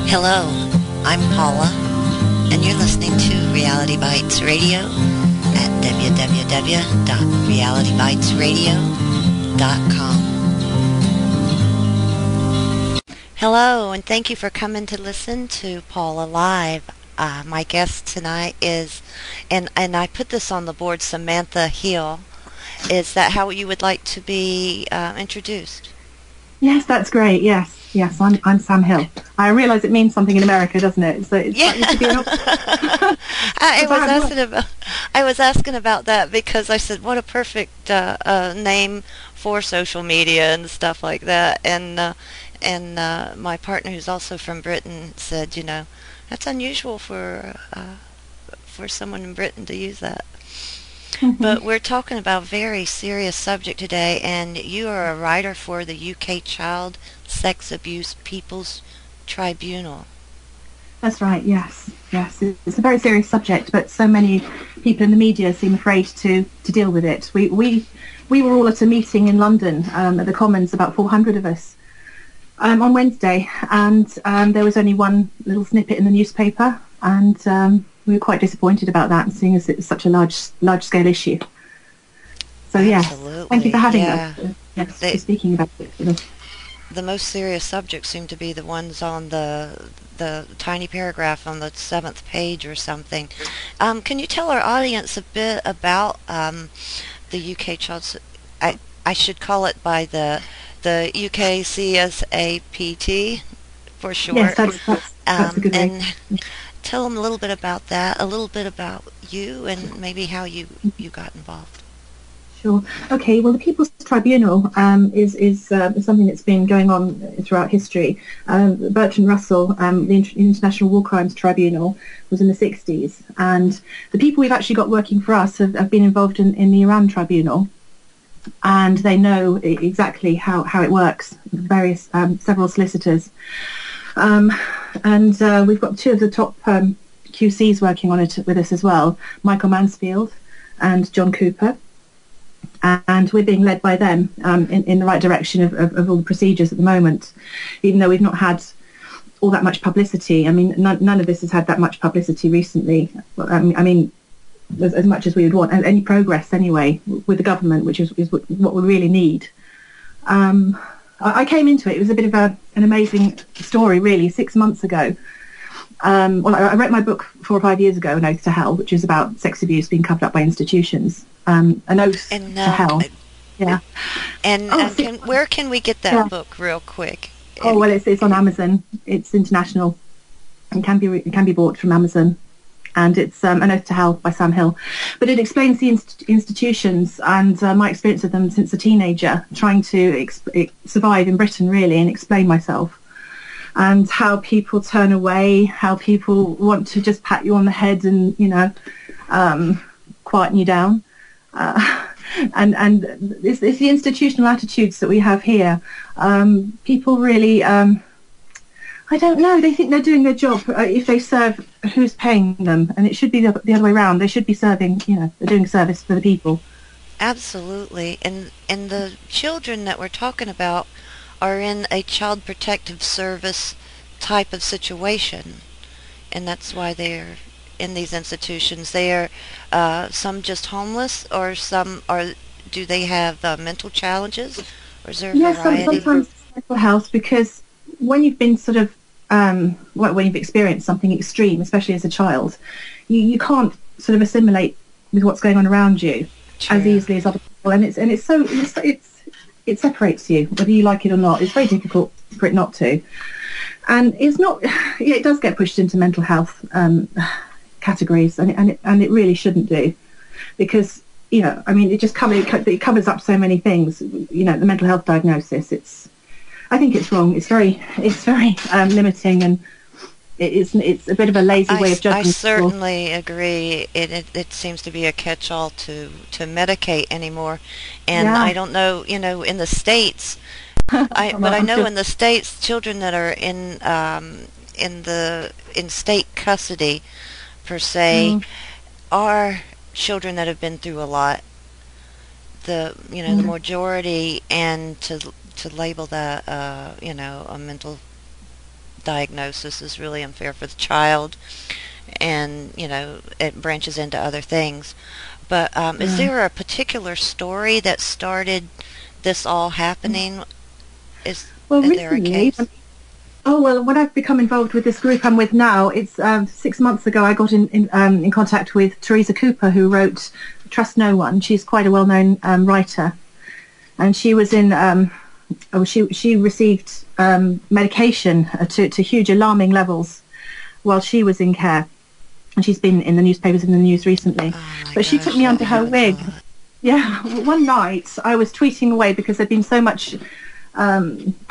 Hello, I'm Paula, and you're listening to Reality Bytes Radio at www.realitybytesradio.com. Hello, and thank you for coming to listen to Paula Live. My guest tonight is, and I put this on the board, Samantha Hill. Is that how you would like to be introduced? Yes, that's great. Yes, I'm Sam Hill. I realise it means something in America, doesn't it? So it's yeah. to be I was asking about that because I said, what a perfect name for social media and stuff like that. And my partner, who's also from Britain, said, that's unusual for someone in Britain to use that. But we're talking about a very serious subject today, and you are a writer for the UK Child Sex Abuse People's Tribunal. That's right, yes. It's a very serious subject, but so many people in the media seem afraid to deal with it. We were all at a meeting in London at the Commons, about 400 of us, on Wednesday, and there was only one little snippet in the newspaper, and we were quite disappointed about that, seeing as it's such a large-scale issue. So yes, thank you for having us. Yes, for speaking about it. The most serious subjects seem to be the ones on the tiny paragraph on the 7th page or something. Can you tell our audience a bit about the UK Child? I should call it by the UK CSAPT for short. Yes, that's a good way. And tell them a little bit about that, a little bit about you, and maybe how you got involved. Sure. Okay. Well, the People's Tribunal is something that's been going on throughout history. Bertrand Russell, the International War Crimes Tribunal, was in the 60s, and the people we've actually got working for us have been involved in the Iran Tribunal, and they know exactly how it works. Several solicitors. And we've got two of the top QCs working on it with us as well, Michael Mansfield and John Cooper. And we're being led by them in the right direction of all the procedures at the moment, even though we've not had all that much publicity. I mean, none of this has had that much publicity recently. I mean, as much as we would want, and any progress anyway with the government, which is what we really need. I came into it. It was a bit of an amazing story, really. 6 months ago. I wrote my book 4 or 5 years ago, An Oath to Hell, which is about sex abuse being covered up by institutions. An Oath to Hell. Yeah. And where can we get that book, real quick? Oh well, it's on Amazon. It's international, and can be bought from Amazon. And it's An Oath to Hell by Sam Hill. But it explains the institutions and my experience of them since a teenager, trying to survive in Britain, really, and explain myself. And how people turn away, how people want to just pat you on the head and, quieten you down. And it's the institutional attitudes that we have here. People really... I don't know. They think they're doing their job. If they serve, who's paying them? And it should be the other way around. They should be serving, they're doing service for the people. Absolutely. And the children that we're talking about are in a child protective service type of situation. And that's why they're in these institutions. They are some just homeless, or do they have mental challenges? Or is there a variety? Sometimes mental health, because when you've been sort of when you've experienced something extreme, especially as a child, you can't sort of assimilate with what's going on around you as easily as other people, and it separates you whether you like it or not. It's very difficult for it not to, and it's not. It does get pushed into mental health categories, and it really shouldn't do, because it covers up so many things. The mental health diagnosis. I think it's wrong. It's very limiting, and it's a bit of a lazy way of judging. I certainly agree. It seems to be a catch-all to medicate anymore, and I don't know. In the States, I know in the States, children that are in state custody, per se, are children that have been through a lot. The majority, and to label that a mental diagnosis is really unfair for the child, and it branches into other things. But is Right. there a particular story that started this all happening? Well, Is there a recently, case? oh well, when I've become involved with this group I'm with now, it's 6 months ago I got in contact with Teresa Cooper, who wrote Trust No One. She's quite a well-known writer, and she was in she received medication to huge alarming levels while she was in care, and she's been in the newspapers and the news recently. Oh my But she took gosh, me that under her happens a wing. lot. Yeah, one night I was tweeting away because there'd been so much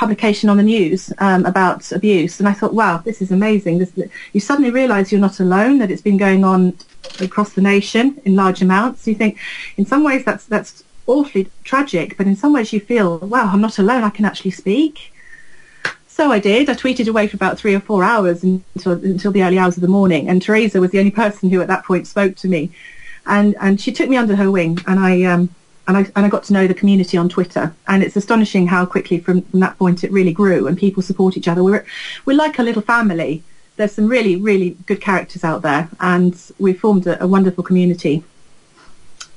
publication on the news about abuse, and I thought, wow, this is amazing. You suddenly realise you're not alone, that it's been going on across the nation in large amounts. You think, in some ways, that's awfully tragic, but in some ways you feel, wow, I'm not alone. I can actually speak. So I did. I tweeted away for about 3 or 4 hours until the early hours of the morning, and Teresa was the only person who at that point spoke to me, and she took me under her wing, and I got to know the community on Twitter, and it's astonishing how quickly from that point it really grew, and people support each other. We're like a little family. There's some really, really good characters out there, and we formed a wonderful community.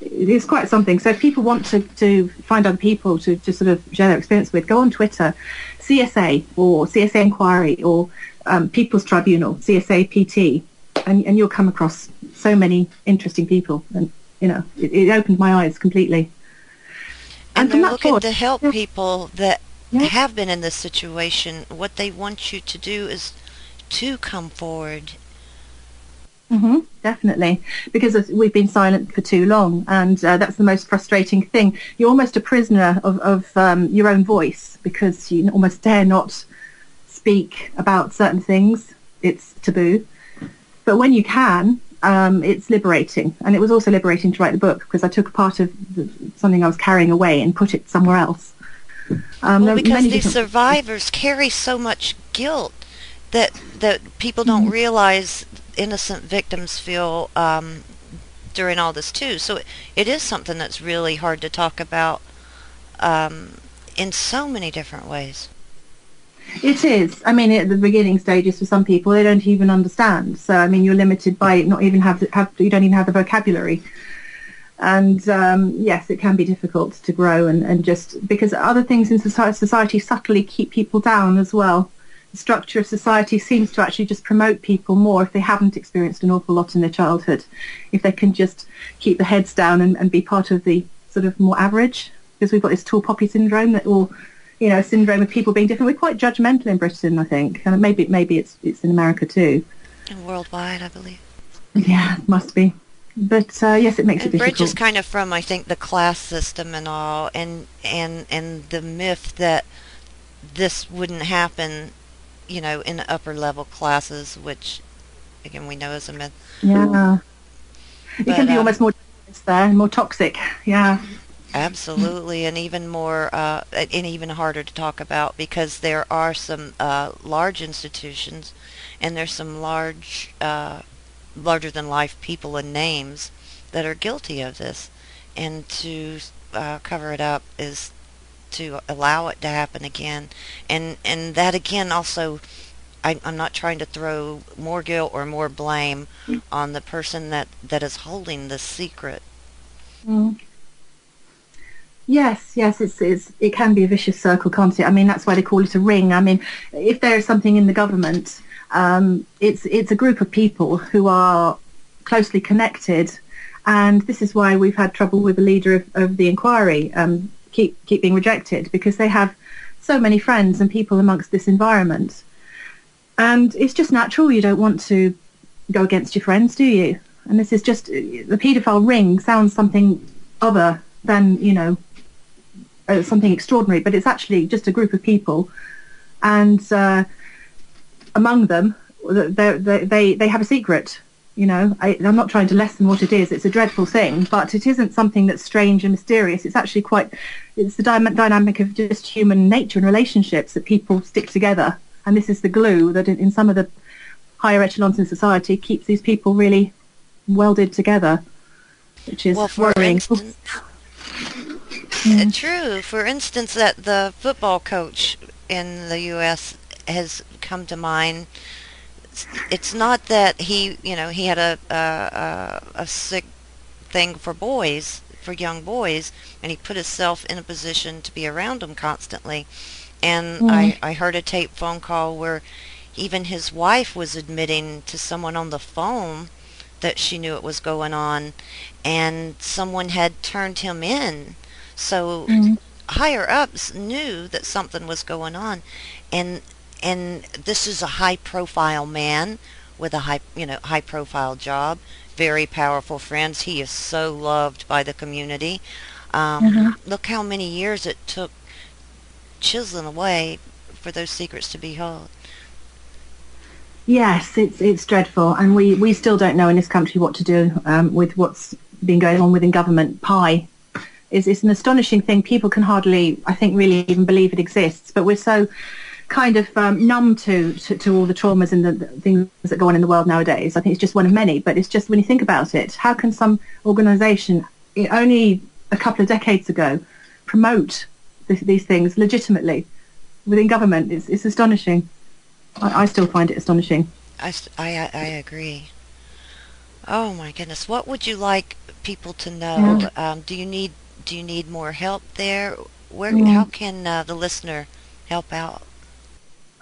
It is quite something. So if people want to find other people to sort of share their experience with, go on Twitter, CSA or CSA Inquiry or People's Tribunal, CSA PT, and you'll come across so many interesting people. And, it opened my eyes completely. And And from they're that looking point, to help yeah, people that yeah. have been in this situation. What they want you to do is to come forward. Definitely, because we've been silent for too long, and that's the most frustrating thing. You're almost a prisoner of your own voice because you almost dare not speak about certain things. It's taboo. But when you can, it's liberating. And it was also liberating to write the book because I took a part of something I was carrying away and put it somewhere else. Well, There are because many these different. survivors carry so much guilt that people don't realize innocent victims feel during all this too. So it is something that's really hard to talk about um, in so many different ways. It is. I mean, at the beginning stages for some people, they don't even understand. So, I mean, you're limited by not even you don't even have the vocabulary. And yes, it can be difficult to grow and just because other things in society subtly keep people down as well. The structure of society seems to actually just promote people more if they haven't experienced an awful lot in their childhood, if they can just keep their heads down and be part of the sort of more average, because we've got this tall poppy syndrome syndrome of people being different. We're quite judgmental in Britain, I think, and maybe it's in America too. And worldwide, I believe. Yeah, it must be. But yes, it makes it And bridges difficult. kind of from, I think, the class system and all, and the myth that this wouldn't happen, in upper level classes, which again we know is a myth. Yeah, it can But be almost more dangerous there, more toxic. Yeah. absolutely, and even more, and even harder to talk about because there are some large institutions, and there's some larger than life people and names that are guilty of this, and to cover it up is to allow it to happen again, and that again also. I'm not trying to throw more guilt or more blame on the person that is holding this secret. Mm. Yes, yes, it can be a vicious circle, can't it? I mean, that's why they call it a ring. I mean, if there is something in the government, it's a group of people who are closely connected, and this is why we've had trouble with the leader of the inquiry keep being rejected because they have so many friends and people amongst this environment, and it's just natural. You don't want to go against your friends, do you? And this is just the paedophile ring sounds something other than something extraordinary, but it's actually just a group of people, and among them, they have a secret. I'm not trying to lessen what it is. It's a dreadful thing, but it isn't something that's strange and mysterious. It's actually it's the dynamic of just human nature and relationships that people stick together, and this is the glue that in some of the higher echelons in society keeps these people really welded together, which is Well, for worrying. instance, true. For instance, that the football coach in the U.S. has come to mind. It's not that he had a sick thing for boys, for young boys, and he put himself in a position to be around them constantly. And Mm. I heard a tape phone call where even his wife was admitting to someone on the phone that she knew it was going on, and someone had turned him in. So Mm. higher ups knew that something was going on, and this is a high profile man with a high profile job, very powerful friends. He is so loved by the community. Mhm. Look how many years it took chiseling away for those secrets to be held. Yes, it's dreadful, and we still don't know in this country what to do with what's been going on within government. Pi is it's an astonishing thing. People can hardly, I think, really even believe it exists. But we're so kind of numb to all the traumas and the things that go on in the world nowadays. I think it's just one of many. But it's just when you think about it, how can some organisation only a couple of decades ago promote these things legitimately within government? It's astonishing. I still find it astonishing. I agree. Oh my goodness, what would you like people to Yeah. know? Do you need more help there? How Mm. can the listener help out?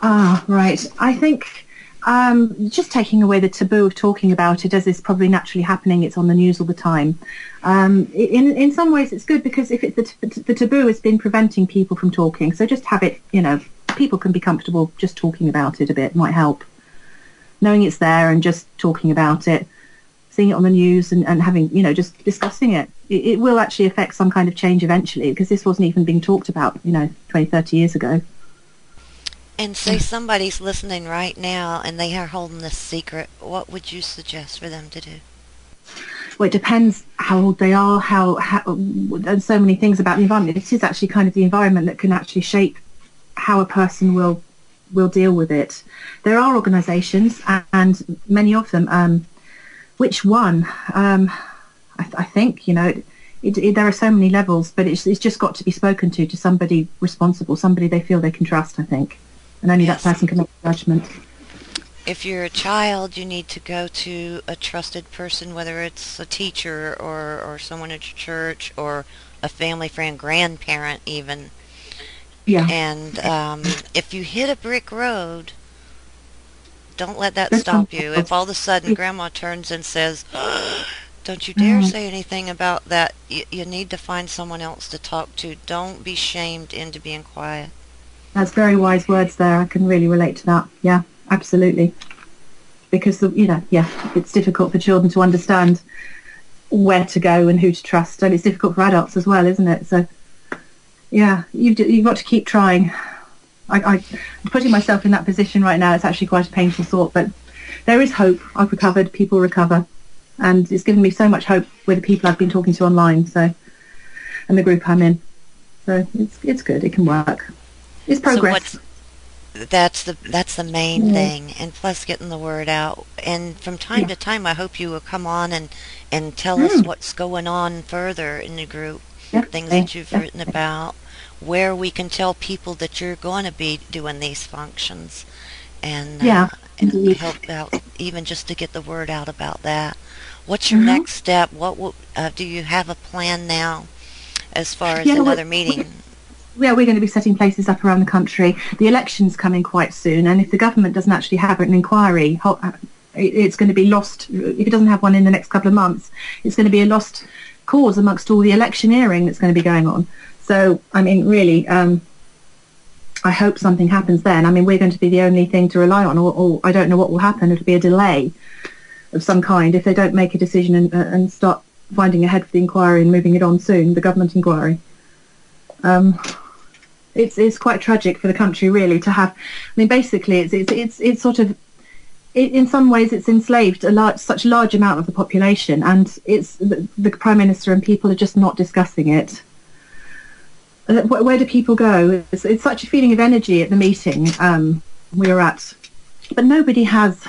Ah, right. I think just taking away the taboo of talking about it as is probably naturally happening. It's on the news all the time. In some ways, it's good because if the taboo has been preventing people from talking, so just have it. People can be comfortable just talking about it a bit might help. Knowing it's there and just talking about it, seeing it on the news and having, just discussing it. It will actually affect some kind of change eventually because this wasn't even being talked about, 20, 30 years ago. And say somebody's listening right now and they are holding this secret, what would you suggest for them to do? Well, it depends how old they are, and so many things about the environment. It is actually kind of the environment that can actually shape how a person will deal with it. There are organisations, and many of them. Which one? I think there are so many levels, but it's just got to be spoken to somebody responsible, somebody they feel they can trust. I think, and only that Yes. person can make a judgment. If you're a child, you need to go to a trusted person, whether it's a teacher or someone at your church or a family friend, grandparent even. Yeah, And if you hit a brick road, don't let that there's some. stop you. If all of a sudden grandma turns and says, don't you dare Mm, say anything about that, you need to find someone else to talk to. Don't be shamed into being quiet. that's very wise words there. I can really relate to that. Yeah, absolutely. Because it's difficult for children to understand where to go and who to trust, and it's difficult for adults as well, isn't it? So yeah, you've got to keep trying. I'm putting myself in that position right now. It's actually quite a painful thought, but there is hope. I've recovered. People recover, and it's given me so much hope with the people I've been talking to online. So, and the group I'm in. So it's good. It can work. It's So progress. that's the main Yeah. thing, and plus getting the word out. And from time Yeah. to time, I hope you will come on and tell us Mm, what's going on further in the group, things definitely. that you've written Definitely. about, where we can tell people that you're going to be doing these functions, and Yeah. Indeed. help out even just to get the word out about that. What's your Hmm. next step? Do you have a plan now as far as Yeah. another meeting? We're going to be setting places up around the country. The election's coming quite soon, and if the government doesn't actually have an inquiry, it's going to be lost. If it doesn't have one in the next couple of months, it's going to be a lost cause amongst all the electioneering that's going to be going on. So, I mean, really, I hope something happens then. I mean, we're going to be the only thing to rely on, or I don't know what will happen. It'll be a delay of some kind if they don't make a decision and start finding a head for the inquiry and moving it on soon, the government inquiry. Um, it's quite tragic for the country, really, to have. I mean, basically, it's sort of. In some ways, it's enslaved such a large amount of the population, and it's the Prime Minister and people are just not discussing it. Where do people go? It's such a feeling of energy at the meeting we were at, but nobody has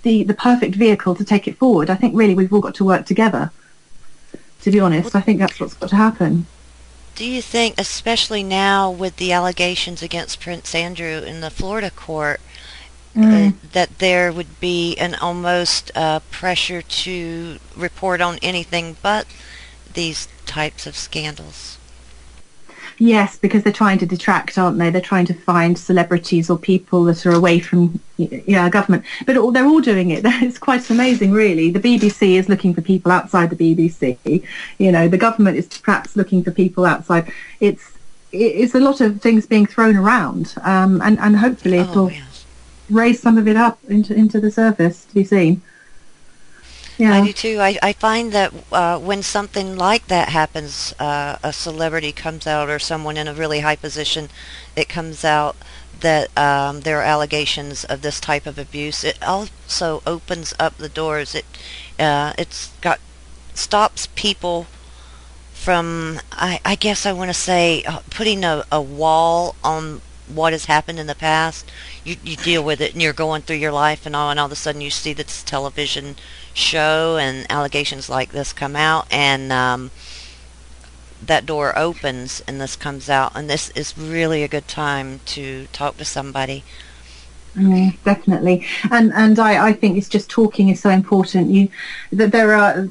the perfect vehicle to take it forward. I think really we've all got to work together. To be Well, honest, I think that's what's got to happen. Do you think, especially now with the allegations against Prince Andrew in the Florida court, Mm. that there would be an almost pressure to report on anything but these types of scandals? Yes, because they're trying to detract, aren't they? They're trying to find celebrities or people that are away from, yeah, government. But they're all doing it. It's quite amazing, really. The BBC is looking for people outside the BBC. The government is perhaps looking for people outside. It's a lot of things being thrown around, and hopefully Oh, it'll yes. raise some of it up into the surface to be seen. I Yeah. do too. I find that when something like that happens, a celebrity comes out or someone in a really high position, it comes out that there are allegations of this type of abuse. It also opens up the doors. It's got stops people from, I guess I want to say, putting a wall on what has happened in the past. You deal with it and you're going through your life and all of a sudden you see this television show and allegations like this come out, and that door opens and this comes out, and this is really a good time to talk to somebody. Definitely, and I think it's just talking is so important. That there are,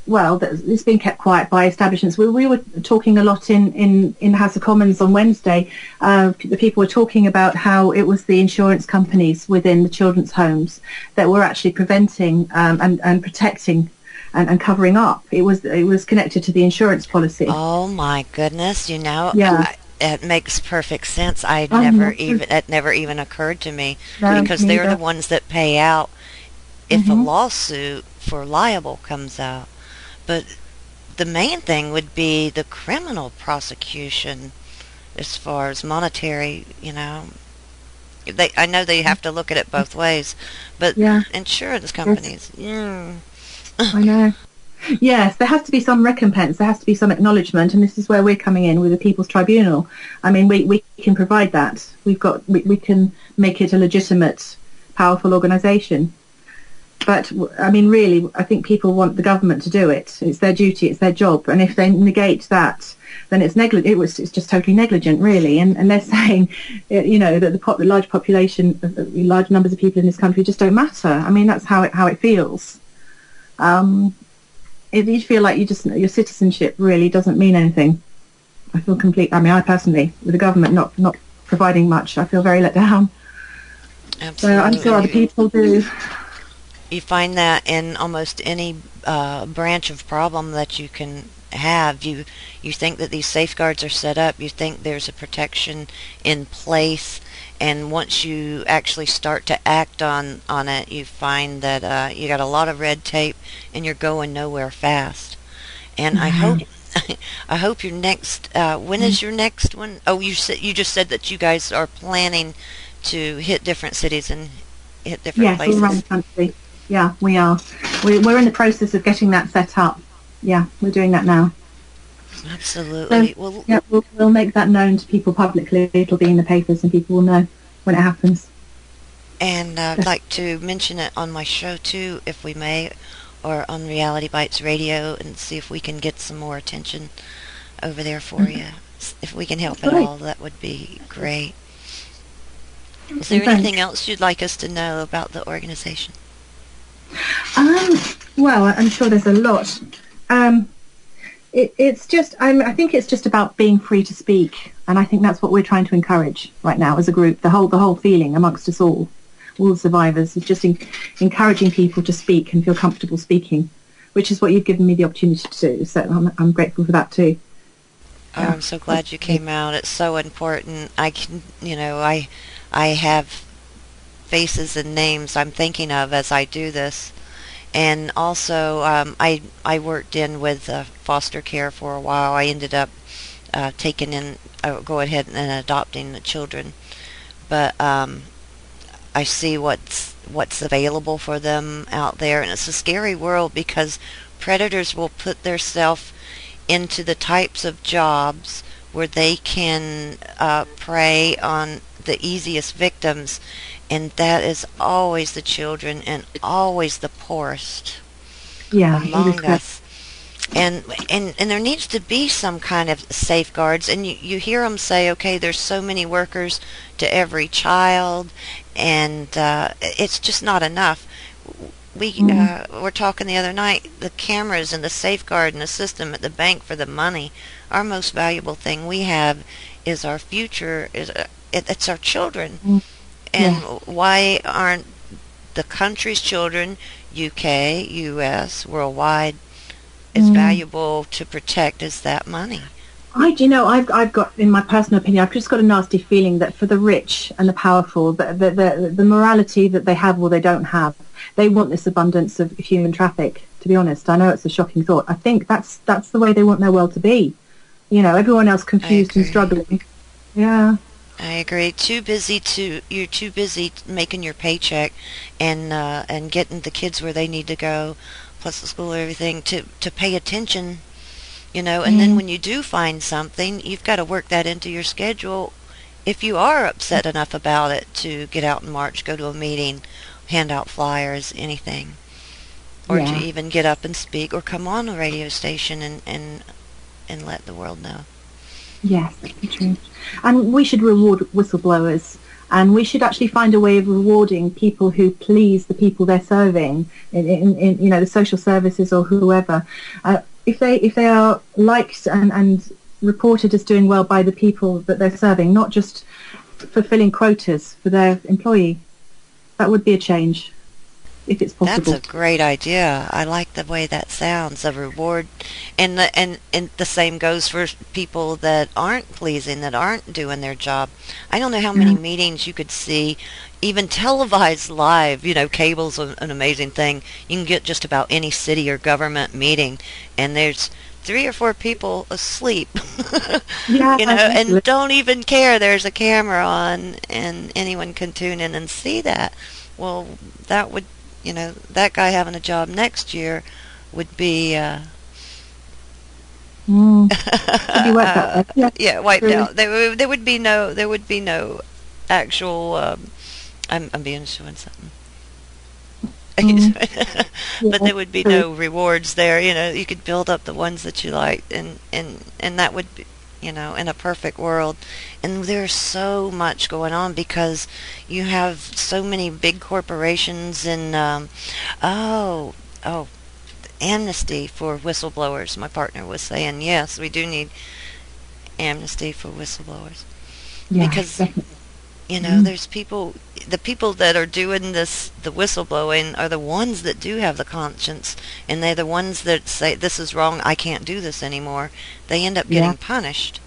well, it's been kept quiet by establishments. We were talking a lot in the House of Commons on Wednesday. The people were talking about how it was the insurance companies within the children's homes that were actually preventing and protecting and covering up. It was connected to the insurance policy. Oh my goodness, Yeah. it makes perfect sense. No, It never even occurred to me, no, because they're the neither. ones that pay out if a Hmm. lawsuit for libel comes out. But the main thing would be the criminal prosecution as far as monetary. I know they have to look at it both ways, but Yeah. insurance Yes, companies, I know. Yes, there has to be some recompense. There has to be some acknowledgement, and this is where we're coming in with the People's Tribunal. I mean, we can provide that. We can make it a legitimate, powerful organisation. But I mean, really, I think people want the government to do it. It's their duty. It's their job. And if they negate that, then it's negligent. It's just totally negligent, really. And they're saying, that the large population, large numbers of people in this country just don't matter. I mean, that's how it feels. Um, if you feel like your citizenship really doesn't mean anything. I feel complete. I mean, I personally, with the government not providing much, I feel very let down. So I'm sure other absolutely. people do. You find that in almost any branch of problem that you can have. You think that these safeguards are set up. You think there's a protection in place, and once you actually start to act on it, you find that you got a lot of red tape, and you're going nowhere fast. And I hope. I hope your next. When is your next one? Oh, you just said that you guys are planning to hit different cities and hit different Yes, all around the places. country. Yeah, we are. We're in the process of getting that set up. Yeah, we're doing that now. So Absolutely. Well, yeah, we'll make that known to people publicly. It'll be in the papers, and people will know when it happens. and I'd like to mention it on my show too, if we may, or on Reality Bytes Radio, and see if we can get some more attention over there for you. If we can help That's at great. all, that would be great. Is Okay, there anything thanks. else you'd like us to know about the organization? Um, well, I'm sure there's a lot. Um, it's just, I think it's just about being free to speak, and I think that's what we're trying to encourage right now as a group. The whole feeling amongst us all the survivors, is just encouraging people to speak and feel comfortable speaking, which is what you've given me the opportunity to do. So I'm grateful for that too. Oh, Yeah. I'm so glad you came out. It's so important. I have faces and names I'm thinking of as I do this. And also, I worked in with foster care for a while. I ended up taking in, go ahead and adopting the children. But I see what's available for them out there, and it's a scary world because predators will put themselves into the types of jobs where they can prey on the easiest victims, and that is always the children and always the poorest Yeah, it is among correct. us. And there needs to be some kind of safeguards. And you hear them say, okay, there's so many workers to every child, and it's just not enough. We Mm. were talking the other night. The cameras and the safeguard and the system at the bank for the money. Our most valuable thing we have is our future. It's our children. Mm. And Yes. why aren't the country's children, UK, US, worldwide, as Mm. valuable to protect as that money? I've got, in my personal opinion, I've just got a nasty feeling that for the rich and the powerful, the morality that they have or they don't have, they want this abundance of human traffic. To be honest, I know it's a shocking thought. I think that's the way they want their world to be. Everyone else I confused and agree. struggling. Yeah. I agree. You're too busy making your paycheck and getting the kids where they need to go, plus the school and everything to pay attention. And then Mm. when you do find something, you've got to work that into your schedule. If you are upset enough about it to get out and march, go to a meeting, hand out flyers, anything, or to Yeah. even get up and speak, or come on a radio station and let the world know. Yes, that's true. And we should reward whistleblowers, and we should actually find a way of rewarding people who please the people they're serving in the social services or whoever. If they are liked and reported as doing well by the people that they're serving, not just fulfilling quotas for their employee, that would be a change if it's That's a possible. great idea. I like the way that sounds. A reward, and the same goes for people that aren't pleasing, that aren't doing their job. I don't know how many Yeah. meetings you could see, even televised live. Cable's an amazing thing. You can get just about any city or government meeting, and there's three or four people asleep, Yeah, and don't even care there's a camera on, and anyone can tune in and see that. Well, that would that guy having a job next year would be mm, could be worked out there. Yeah, yeah, wiped really. out. There would be no actual. I'm being showing something. Mm, But yeah, there would be true. no rewards there. You could build up the ones that you like, and that would be, in a perfect world. And there's so much going on because you have so many big corporations and oh, oh, amnesty for whistleblowers. My partner was saying, yes, we do need amnesty for whistleblowers Yeah, because definitely. Mm, there's the people that are doing the whistleblowing are the ones that do have the conscience, and they're the ones that say this is wrong, I can't do this anymore. They end up yeah. getting punished.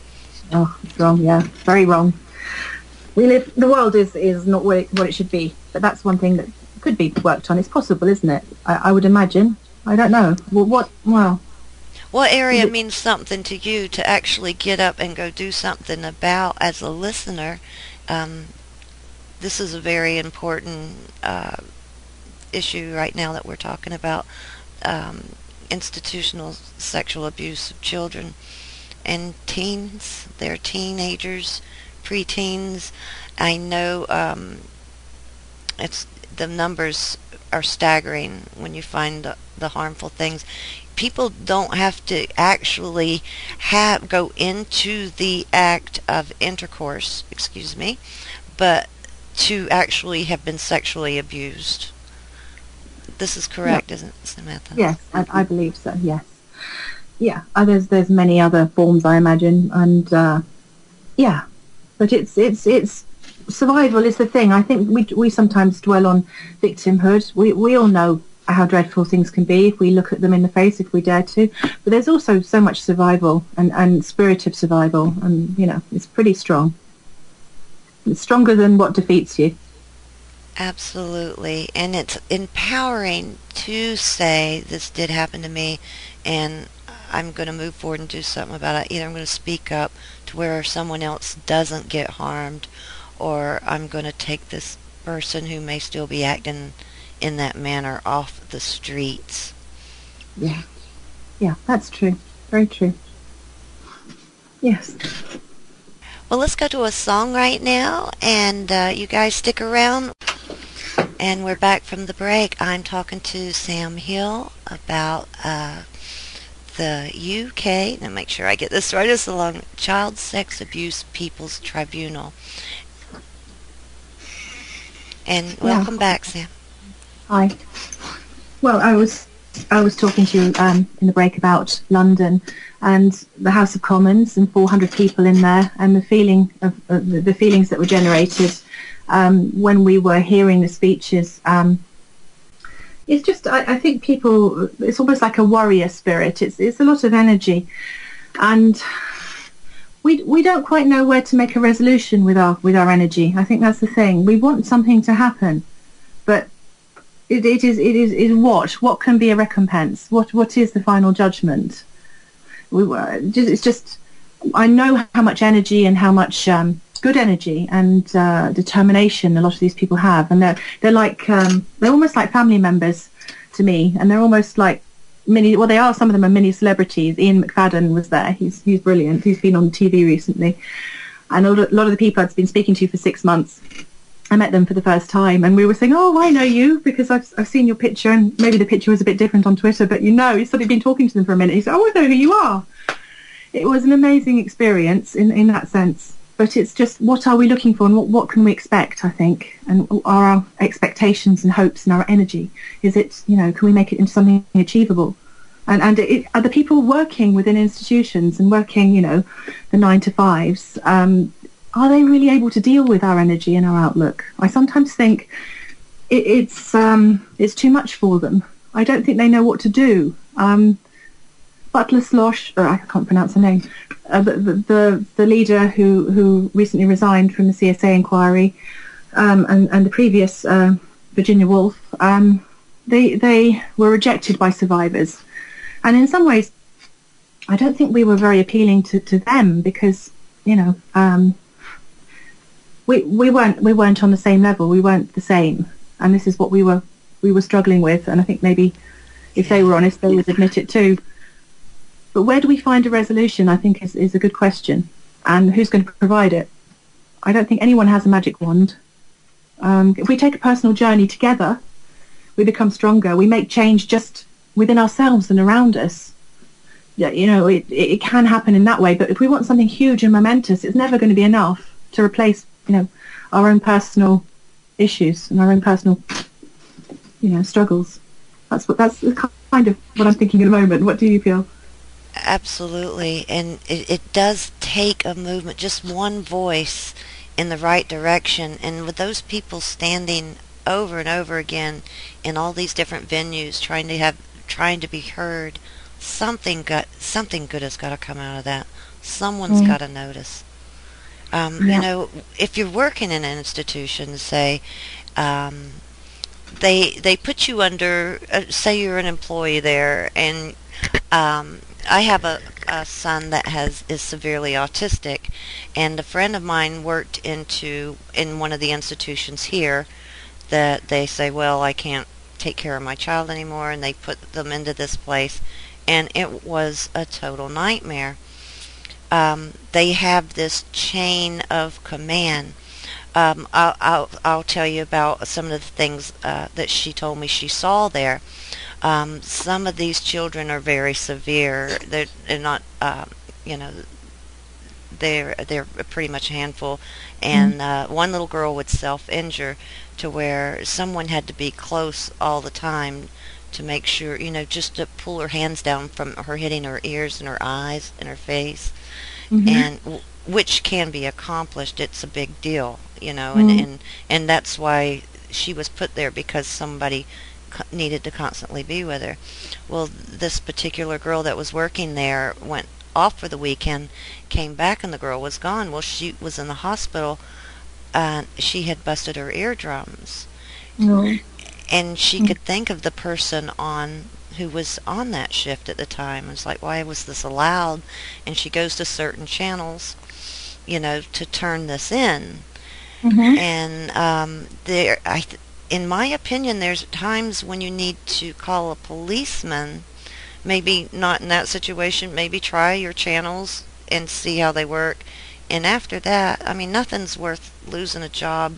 Oh, it's wrong. Yeah, very wrong. The world is not what it should be, but that's one thing that could be worked on. It's possible, isn't it? I would imagine. I don't know. Well, What is area it? means something to you to actually get up and go do something about as a listener? Um, this is a very important issue right now that we're talking about, um, institutional sexual abuse of children and teens. They're teenagers, preteens. I know it's the numbers are staggering when you find the harmful things. People don't have to actually go into the act of intercourse, excuse me, but to actually have been sexually abused. This is Yeah. correct, isn't it, Samantha? Yes, I believe so. Yes. Yeah. There's many other forms, I imagine, and yeah. But it's survival is the thing. I think we sometimes dwell on victimhood. We all know how dreadful things can be if we look at them in the face, if we dare to. But there's also so much survival and spirit of survival, and it's pretty strong. It's stronger than what defeats you. Absolutely. And it's empowering to say this did happen to me and I'm going to move forward and do something about it. Either I'm going to speak up to where someone else doesn't get harmed, or I'm going to take this person who may still be acting in that manner off the streets. Yeah. Yeah, that's true. Very true. Yes. Well, let's go to a song right now, and you guys stick around. And we're back from the break. I'm talking to Sam Hill about the UK, now make sure I get this right, is the Child Sex Abuse People's Tribunal. And Yeah. welcome back, Sam. Hi. Well, I was talking to you in the break about London and the House of Commons and 400 people in there, and the feelings that were generated when we were hearing the speeches. It's just, I think people, it's almost like a warrior spirit. It's a lot of energy, and we don't quite know where to make a resolution with our energy. I think that's the thing. We want something to happen, but it is what can be a recompense? What is the final judgment? It's just, I know how much energy and how much good energy and determination a lot of these people have, and they're like they're almost like family members to me, and they're almost like they are, some of them are mini celebrities. Ian McFadden was there. He's brilliant. He's been on TV recently, and a lot of the people I've been speaking to for 6 months, I met them for the first time, and we were saying, oh, I know you because I've seen your picture, and maybe the picture was a bit different on Twitter, but you sort of been talking to them for a minute. He said, oh, I know who you are. It was an amazing experience in that sense. But it's just, what are we looking for, and what can we expect, I think, and are our expectations and hopes and our energy? Is it, can we make it into something achievable? And are the people working within institutions and working, the 9 to 5s, are they really able to deal with our energy and our outlook? I sometimes think it's too much for them. I don't think they know what to do. Butler Slosh, I can't pronounce her name, the leader who recently resigned from the CSA inquiry, and the previous Virginia Woolf, they were rejected by survivors, and in some ways, I don't think we were very appealing to them because we weren't on the same level, we weren't the same, and this is what we were struggling with, and I think maybe if they were honest, they would admit it too. But where do we find a resolution, I think, is a good question. And who's going to provide it? I don't think anyone has a magic wand. If we take a personal journey together, we become stronger. We make change just within ourselves and around us. Yeah, it can happen in that way. But if we want something huge and momentous, it's never going to be enough to replace, our own personal issues and our own personal, struggles. That's kind of what I'm thinking at the moment. What do you feel? Absolutely, and it does take a movement, just one voice in the right direction, and with those people standing over and over again in all these different venues trying to be heard, something good has got to come out of that. Someone's got to notice. If you're working in an institution, say, they put you under, say you're an employee there, and I have a son that is severely autistic, and a friend of mine worked in one of the institutions here that they say, well, I can't take care of my child anymore, and they put them into this place, and it was a total nightmare. They have this chain of command. I'll tell you about some of the things that she told me she saw there. Some of these children are very severe. They're not, they're pretty much a handful. And one little girl would self-injure to where someone had to be close all the time to make sure, just to pull her hands down from her hitting her ears and her eyes and her face. And which can be accomplished. It's a big deal, and that's why she was put there, because somebody needed to constantly be with her. Well, this particular girl that was working there went off for the weekend, came back, and the girl was gone. Well, she was in the hospital, and she had busted her eardrums. And she could think of the person who was on that shift at the time. It's like, why was this allowed? And she goes to certain channels, to turn this in. And in my opinion, there's times when you need to call a policeman. Maybe not in that situation. Maybe try your channels and see how they work. And after that, nothing's worth losing a job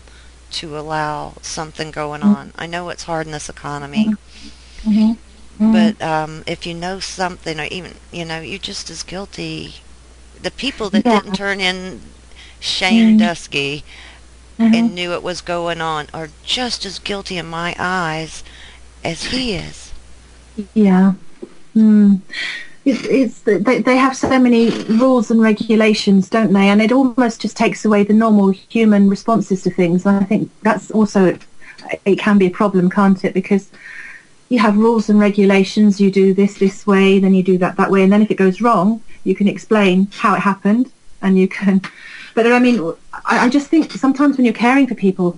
to allow something going on. I know it's hard in this economy. Mm. But if you know something, or even, you're just as guilty. The people that Yeah. didn't turn in Shane Mm. Dusky Hmm. and knew it was going on are just as guilty in my eyes as he is. Yeah. Mm. They have so many rules and regulations, don't they? And it almost just takes away the normal human responses to things. And I think that's also, it can be a problem, can't it? Because you have rules and regulations. You do this way, then you do that way, and then if it goes wrong, you can explain how it happened, and you can. But I mean, I just think sometimes when you're caring for people,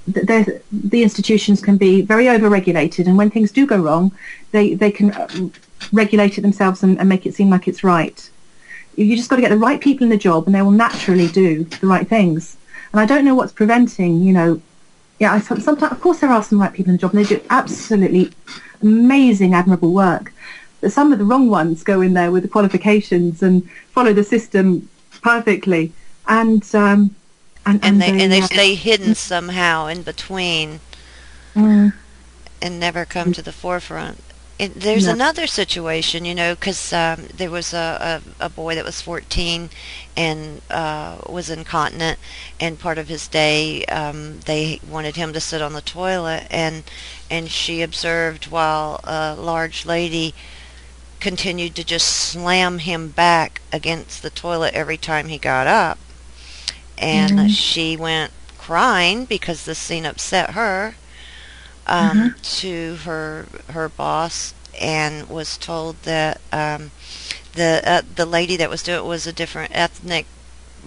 the institutions can be very over-regulated, and when things do go wrong, they can regulate it themselves and make it seem like it's right. You just got to get the right people in the job, and they will naturally do the right things. And I don't know what's preventing, yeah, sometimes, of course, there are some right people in the job, and they do absolutely amazing, admirable work. But some of the wrong ones go in there with the qualifications and follow the system perfectly, and And they they. stay hidden somehow in between Mm, and never come to the forefront. There's no. another situation, because there was a boy that was 14 and was incontinent, and part of his day they wanted him to sit on the toilet, and she observed while a large lady continued to just slam him back against the toilet every time he got up. And Mm, she went crying because this scene upset her, uh-huh. to her boss, and was told that the lady that was doing it was a different ethnic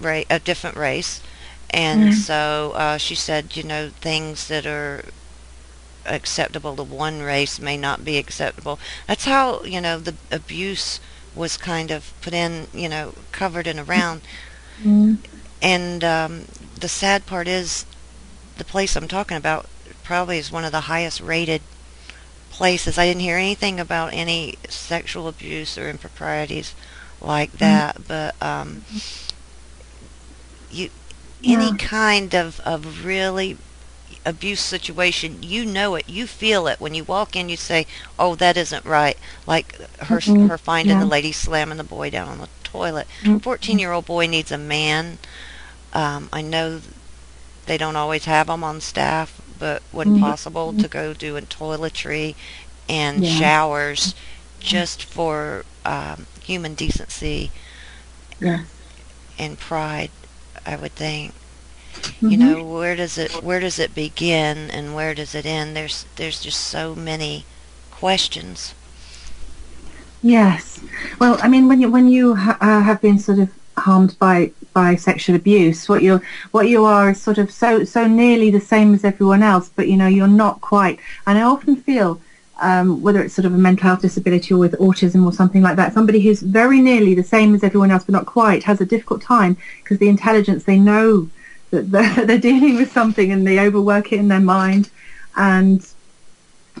a different race, and Mm, so she said, things that are acceptable to one race may not be acceptable. That's how the abuse was kind of put in, covered and around. mm, And the sad part is the place I'm talking about probably is one of the highest rated places. I didn't hear anything about any sexual abuse or improprieties like mm, that, but you any yeah. kind of really abuse situation, you feel it when you walk in. You say, "Oh, that isn't right." Like Mm, her finding the yeah. lady slamming the boy down on the toilet. Mm, 14-year-old boy needs a man. I know they don't always have them on staff, but when mm, possible, mm, to go doing toiletry and yeah. showers just for human decency Yeah. and pride, I would think. Hmm. Where does it begin and where does it end? There's just so many questions. Yes. Well, I mean, when you have been sort of harmed by sexual abuse, what you are is sort of so nearly the same as everyone else, but you're not quite. And I often feel, whether it's sort of a mental health disability or with autism or something like that, somebody who's very nearly the same as everyone else but not quite has a difficult time because the intelligence, they know that they're dealing with something and they overwork it in their mind, and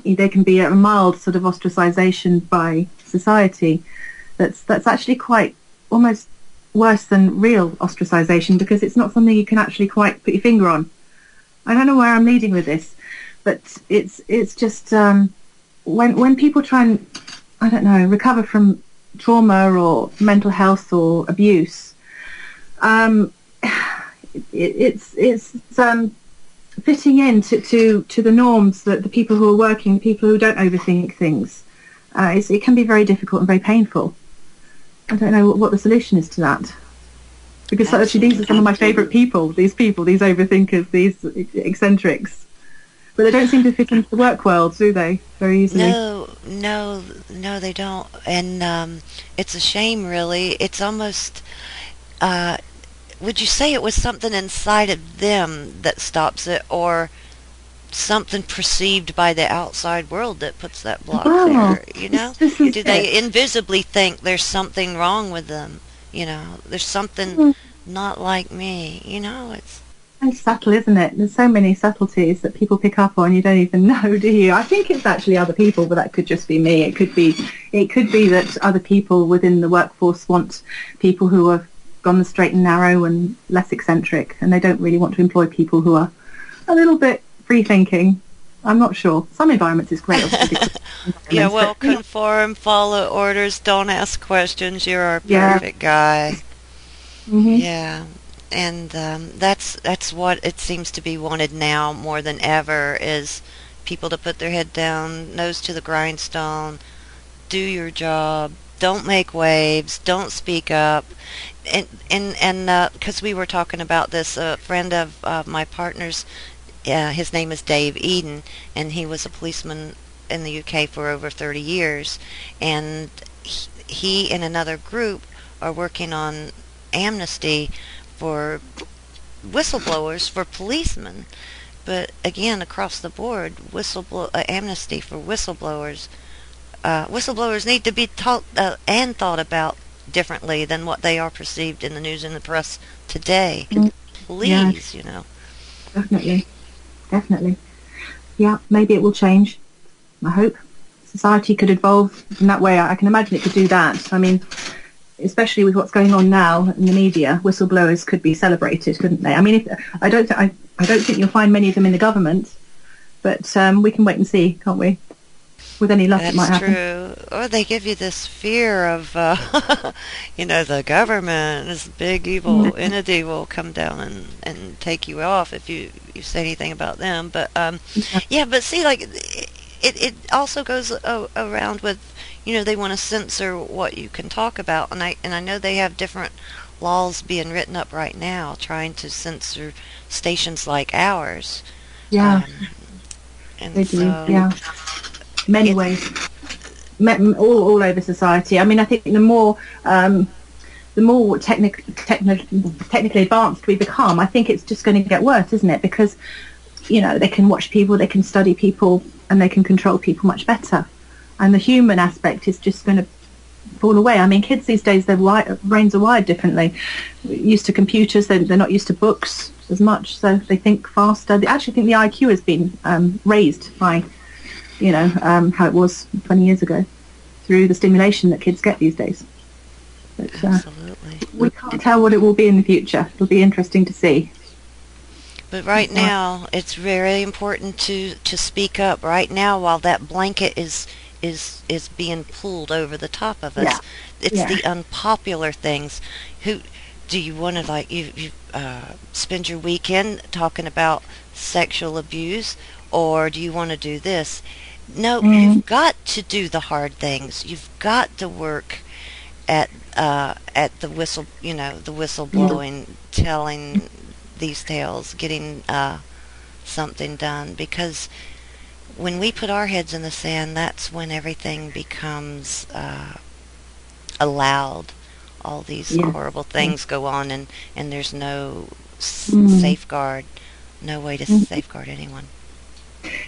there can be a mild sort of ostracization by society that's actually quite almost worse than real ostracization because it's not something you can actually quite put your finger on. I don't know where I'm leading with this, but it's just when people try and, I don't know, recover from trauma or mental health or abuse, um, it's fitting in to the norms that the people who are working, the people who don't overthink things. It can be very difficult and very painful. I don't know what the solution is to that. Because actually these are some of Absolutely. my favourite people, these overthinkers, these eccentrics. But they don't seem to fit into the work world, do they? Very easily. No, no, no, they don't. And it's a shame, really. It's almost, uh, would you say it was something inside of them that stops it, or something perceived by the outside world that puts that block Well, there? this is Do they it. invisibly think there's something wrong with them? There's something Mm, not like me. It's so subtle, isn't it? There's so many subtleties that people pick up on you don't even know, do you? I think it's actually other people, but that could just be me. It could be that other people within the workforce want people who have gone the straight and narrow and less eccentric, and they don't really want to employ people who are a little bit free thinking. I'm not sure. Some environments it's great, obviously. Yeah, Environments, well, but conform, follow orders, don't ask questions. You're our yeah. perfect guy. Mhm. Yeah, and that's what it seems to be wanted now more than ever is people to put their head down, nose to the grindstone, do your job, don't make waves, don't speak up, and because we were talking about this, a friend of my partner's, his name is Dave Eden, and he was a policeman in the UK for over 30 years, and he and another group are working on amnesty for whistleblowers for policemen. But again, across the board, amnesty for whistleblowers. Whistleblowers need to be taught and thought about differently than what they are perceived in the news and the press today. Mm. Yeah, Please, you know. definitely, definitely. Yeah, maybe it will change. I hope society could evolve in that way. I can imagine it could do that. I mean, especially with what's going on now in the media, whistleblowers could be celebrated, couldn't they? I mean, I don't think you'll find many of them in the government, but we can wait and see, can't we? With any luck, it might That's happen. true. Or they give you this fear of, the government, this big evil Mm. entity will come down and take you off if you say anything about them. But Yeah. yeah, but see, like it also goes around with, they want to censor what you can talk about, and I know they have different laws being written up right now trying to censor stations like ours. Yeah, Um, and they do. so Yeah, many it's ways, all over society. I mean, I think the more technically advanced we become, I think it's just going to get worse, isn't it? Because they can watch people, they can study people, and they can control people much better. And the human aspect is just going to fall away. I mean, kids these days, their brains are wired differently. Used to computers, they're not used to books as much, so they think faster. They actually think the IQ has been raised by, how it was 20 years ago through the stimulation that kids get these days. But absolutely. we can't tell what it will be in the future. It'll be interesting to see. But right Yeah. now, it's very important to speak up. Right now, while that blanket is being pulled over the top of Yeah. us, it's Yeah. the unpopular things. Who do you want to spend your weekend talking about sexual abuse, or do you want to do this? No, Mm. you've got to do the hard things. You've got to work at the the Yeah. whistleblowing, telling these tales, getting something done, because when we put our heads in the sand, that's when everything becomes allowed. All these Yeah. horrible Yeah. things go on, and there's no Mm. safeguard, no way to Mm. safeguard anyone.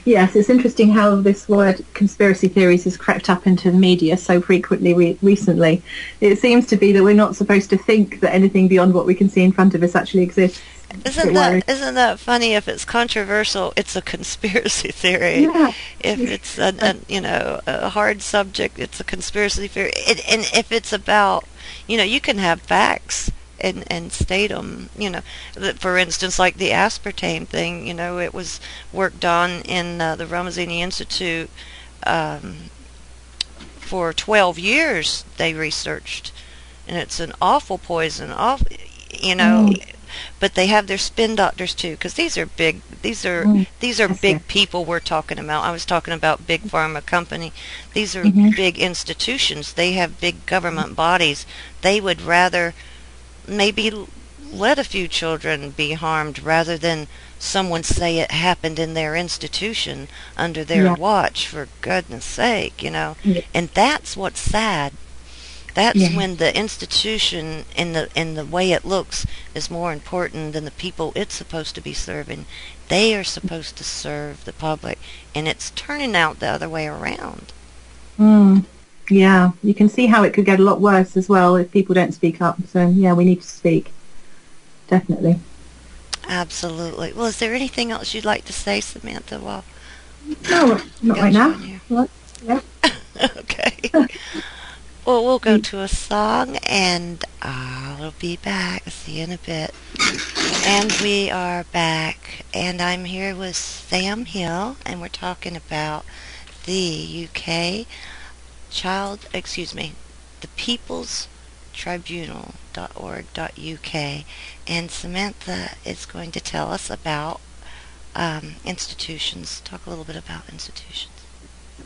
Yes, it's interesting how this word conspiracy theories has crept up into the media so frequently recently. It seems to be that we're not supposed to think that anything beyond what we can see in front of us actually exists. It's a bit Isn't that worrying. isn't that funny? If it's controversial, it's a conspiracy theory. Yeah. If it's a hard subject, it's a conspiracy theory. And if it's about, you can have facts and state them. For instance, like the aspartame thing. It was worked on in the Ramazzini Institute for 12 years. They researched, and it's an awful poison. Awful, you know. Mm. But they have their spin doctors too, because these are big. These are Mm. these are Yes, yeah. big people we're talking about. I was talking about big pharma company. These are Hmm. big institutions. They have big government bodies. They would rather maybe let a few children be harmed rather than someone say it happened in their institution under their Yeah. watch. For goodness sake. Yeah. And that's what's sad. That's Yeah. when the institution in the way it looks is more important than the people it's supposed to be serving. They are supposed to serve the public, and it's turning out the other way around. Mm. Yeah. You can see how it could get a lot worse as well if people don't speak up. So yeah, we need to speak. Definitely. Absolutely. Well, is there anything else you'd like to say, Samantha? Well, No, not right got you now. on you. What? Yeah. Okay. Well, we'll go to a song, and I'll be back. See you in a bit. And we are back, and I'm here with Sam Hill, and we're talking about the UK the People's Tribunal.org.uk, and Samantha is going to tell us about institutions. Talk a little bit about institutions.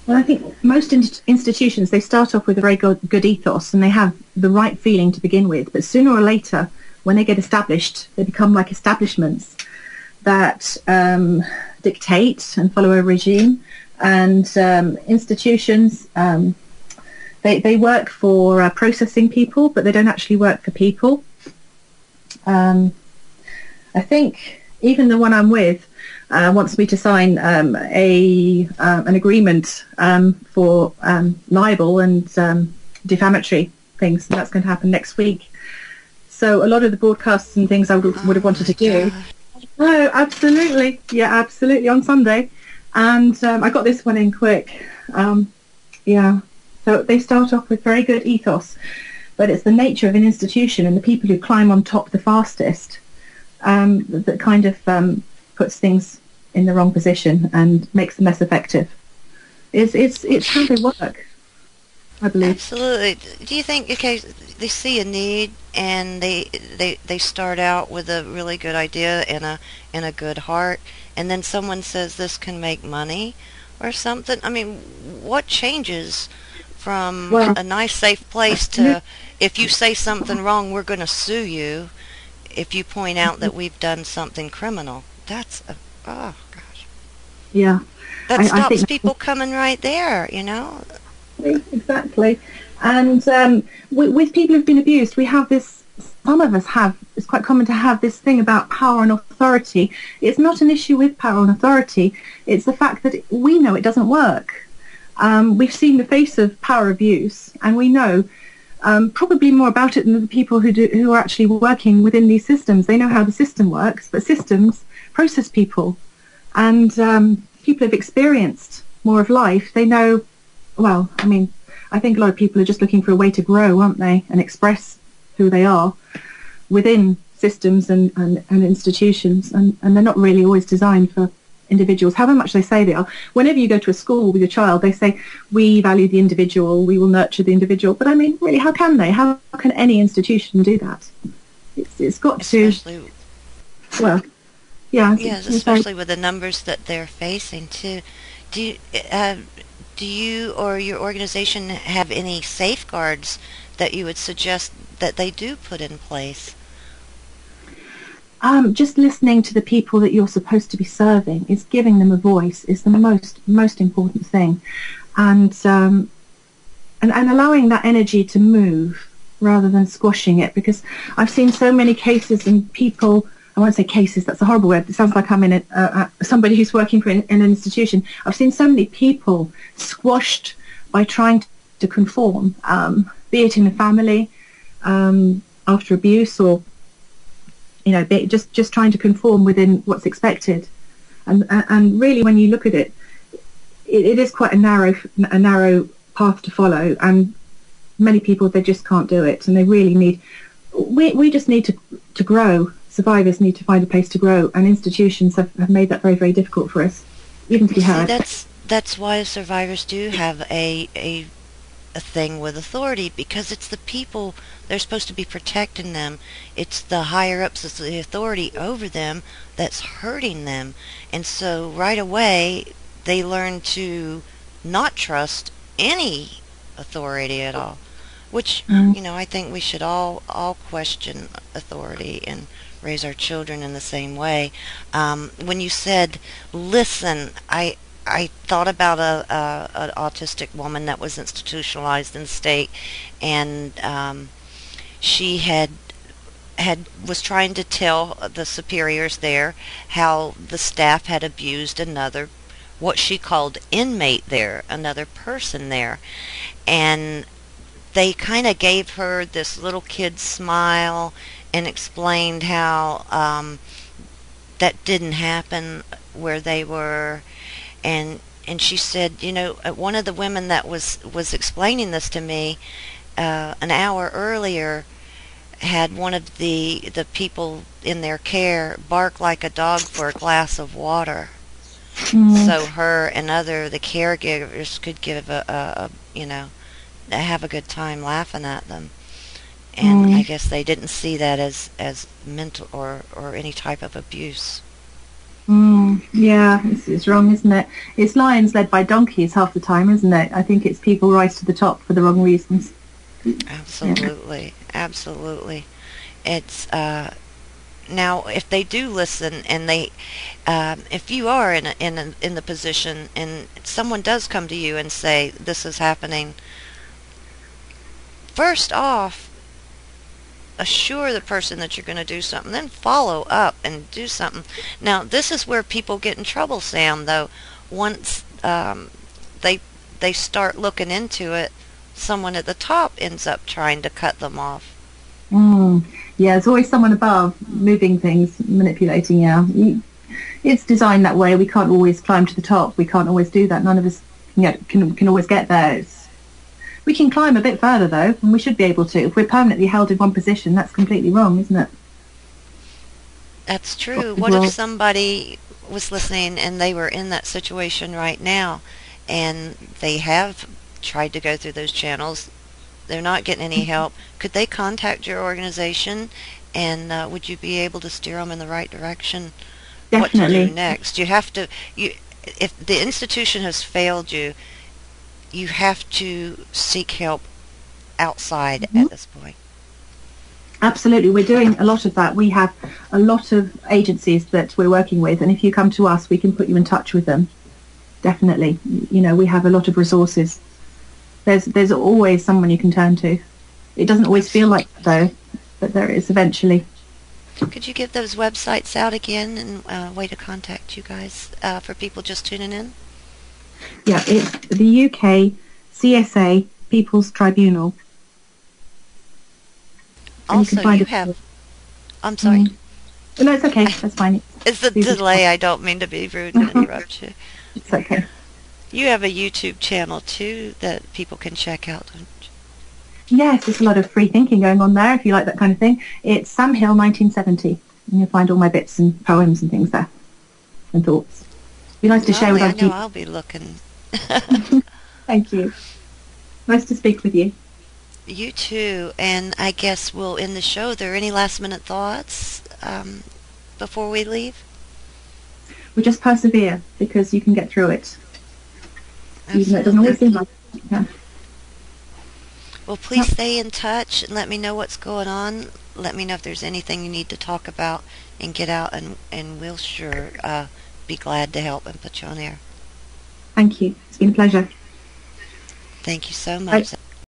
Well, I think most institutions, they start off with a very good ethos and they have the right feeling to begin with. But sooner or later, when they get established, they become like establishments that dictate and follow a regime. And institutions, they work for processing people, but they don't actually work for people. I think even the one I'm with wants me to sign an agreement for libel and defamatory things. And that's going to happen next week. So a lot of the broadcasts and things I would have wanted to do. Oh, absolutely. Yeah, absolutely. On Sunday. And I got this one in quick. Yeah. So they start off with very good ethos. But it's the nature of an institution and the people who climb on top the fastest that kind of puts things in the wrong position and makes them less effective. It's how they work, I believe. Absolutely. Do you think, okay, they see a need and they start out with a really good idea and a good heart, and then someone says this can make money or something? I mean, what changes from a nice safe place to, if you say something wrong, we're going to sue you if you point out that we've done something criminal? That's oh gosh. Yeah. That I stops think people coming right there, you know? exactly. And with people who've been abused, we have this, some of us have, it's quite common to have this thing about power and authority. It's not an issue with power and authority. It's the fact that we know it doesn't work. We've seen the face of power abuse, and we know probably more about it than the people who are actually working within these systems. They know how the system works, but systems process people, and people have experienced more of life. They know, well, I mean, I think a lot of people are just looking for a way to grow, aren't they, and express who they are within systems and institutions, and they're not really always designed for individuals, however much they say they are. Whenever you go to a school with your child, they say, we value the individual, we will nurture the individual. But I mean, really, how can they? How can any institution do that? It's got especially, to, well, yeah. yes, especially with the numbers that they're facing too. Do you or your organization have any safeguards that you would suggest that they do put in place? Just listening to the people that you're supposed to be serving, is giving them a voice, is the most important thing, and allowing that energy to move rather than squashing it. Because I've seen so many cases and people. I won't say cases. That's a horrible word. It sounds like I'm in somebody who's working for in an institution. I've seen so many people squashed by trying to conform, be it in a family after abuse, or just trying to conform within what's expected, and really, when you look at it, it is quite a narrow path to follow, and many people, they just can't do it, and they really need. We just need to grow. Survivors need to find a place to grow, and institutions have made that very, very difficult for us, even to be heard. That's why survivors do have a thing with authority, because it's the people, they're supposed to be protecting them. It's the higher ups, it's the authority over them that's hurting them. And so right away they learn to not trust any authority at all, which I think we should all question authority and raise our children in the same way. When you said listen, I thought about an autistic woman that was institutionalized in the state, and she was trying to tell the superiors there how the staff had abused another, what she called inmate there, another person there, and they kind of gave her this little kid smile and explained how that didn't happen where they were. And she said, one of the women that was explaining this to me an hour earlier had one of the people in their care bark like a dog for a glass of water, Mm, so her and other the caregivers could give have a good time laughing at them. And I mm, guess they didn't see that as mental or any type of abuse. yeah, it's wrong, isn't it? It's lions led by donkeys half the time, isn't it? I think it's people rise to the top for the wrong reasons. Yeah. Absolutely, absolutely. It's now if they do listen and if you are in the position and someone does come to you and say this is happening, first off, assure the person that you're going to do something, then follow up and do something. Now, this is where people get in trouble, Sam, though. Once they they start looking into it, someone at the top ends up trying to cut them off. Mm. Yeah, there's always someone above moving things, manipulating. Yeah, it's designed that way. We can't always climb to the top. We can't always do that. None of us can always get there. We can climb a bit further though, and we should be able to. If we're permanently held in one position, that's completely wrong, isn't it? That's true. What if somebody was listening and they were in that situation right now and they have tried to go through those channels? They're not getting any help. Could they contact your organization and would you be able to steer them in the right direction? What to do Definitely. next? If the institution has failed you, you have to seek help outside Mhm. at this point. Absolutely, we're doing a lot of that. We have a lot of agencies that we're working with, and if you come to us, we can put you in touch with them. Definitely, we have a lot of resources. There's always someone you can turn to. It doesn't always feel like that, though, but there is eventually. Could you give those websites out again and way to contact you guys for people just tuning in? Yeah, it's the UK CSA People's Tribunal, and you can Also, find you it. have, I'm sorry, Mm. No, it's okay. That's fine. it's the People's delay. I don't mean to be rude and interrupt you. It's okay. You have a YouTube channel too that people can check out. Don't you? Yes, there's a lot of free thinking going on there if you like that kind of thing. It's Sam Hill 1970, and you'll find all my bits and poems and things there, and thoughts. Be nice to share with Lovely. I other know people. I'll be looking. Thank you. Nice to speak with you. You too. And I guess we'll end the show. Are there any last minute thoughts before we leave? We just persevere because you can get through it, even though it doesn't Absolutely. always seem like it. Yeah. Well, please stay in touch and let me know what's going on. Let me know if there's anything you need to talk about and get out, and we'll sure be glad to help and put you on air. Thank you. It's been a pleasure. Thank you so Bye. much.